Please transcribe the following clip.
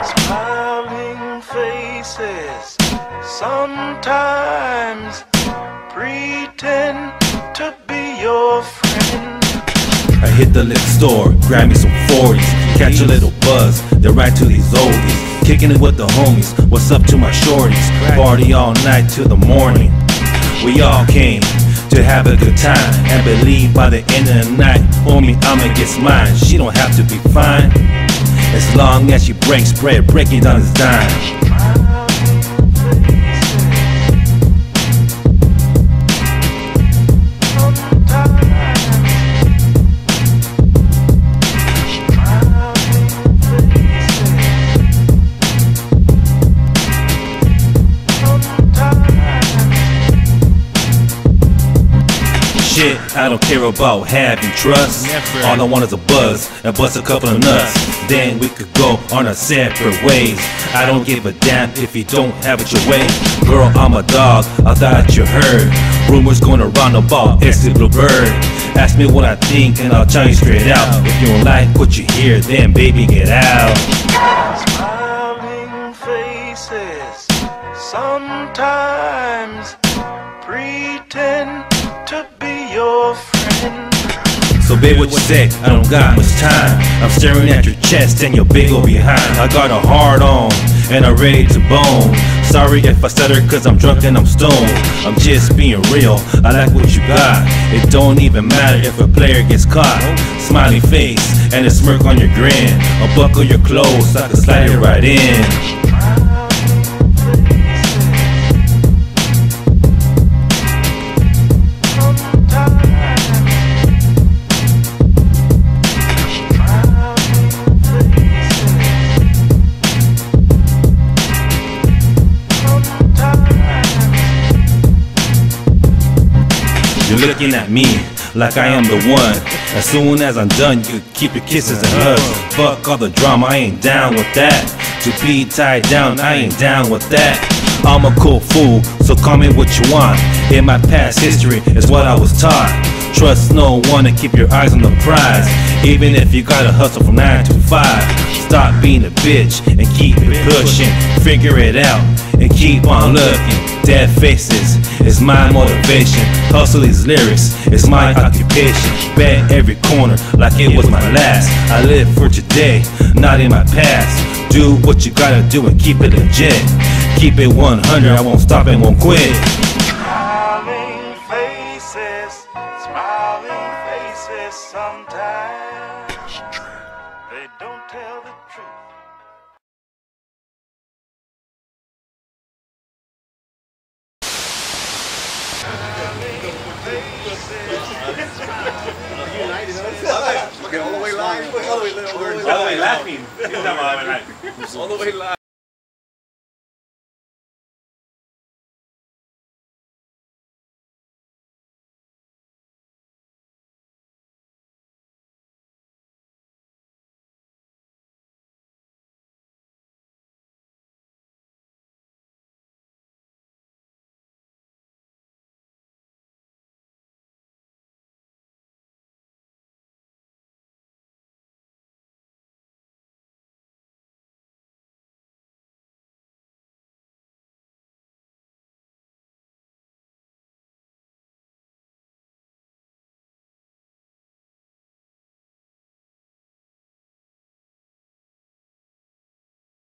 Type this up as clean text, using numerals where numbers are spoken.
Smiling faces sometimes pretend to be your friend. I hit the liquor store, grab me some 40s, catch a little buzz, then right to these oldies. Kicking it with the homies, what's up to my shorties? Party all night till the morning. We all came to have a good time, and believe by the end of the night, homie, I'ma get mine. She don't have to be fine, as long as she breaks bread, breaking down his dime. Shit, I don't care about having trust. All I want is a buzz and bust a couple of nuts. Then we could go on our separate ways. I don't give a damn if you don't have it your way. Girl, I'm a dog, I thought you heard. Rumors going around about it's the bluebird. Ask me what I think and I'll tell you straight out. If you don't like what you hear, then baby get out. Smiling faces sometimes pretend to be your friend. So babe, what you say? I don't got much time. I'm staring at your chest and your big ol' behind. I got a hard on and I'm ready to bone. Sorry if I stutter cause I'm drunk and I'm stoned. I'm just being real, I like what you got. It don't even matter if a player gets caught. Smiley face and a smirk on your grin. Unbuckle your clothes so I can slide it right in. You're looking at me like I am the one. As soon as I'm done, you keep your kisses and hugs. Fuck all the drama, I ain't down with that. To be tied down, I ain't down with that. I'm a cool fool, so call me what you want. In my past history is what I was taught. Trust no one and keep your eyes on the prize. Even if you gotta hustle from 9 to 5. Stop being a bitch and keep it pushing. Figure it out and keep on looking. Dead faces is my motivation. Hustle these lyrics is my occupation. Bet every corner like it was my last. I live for today, not in my past. Do what you gotta do and keep it legit. Keep it 100, I won't stop and won't quit. Smiling faces sometimes they don't tell the truth. All the way live. All the way live. All the way live.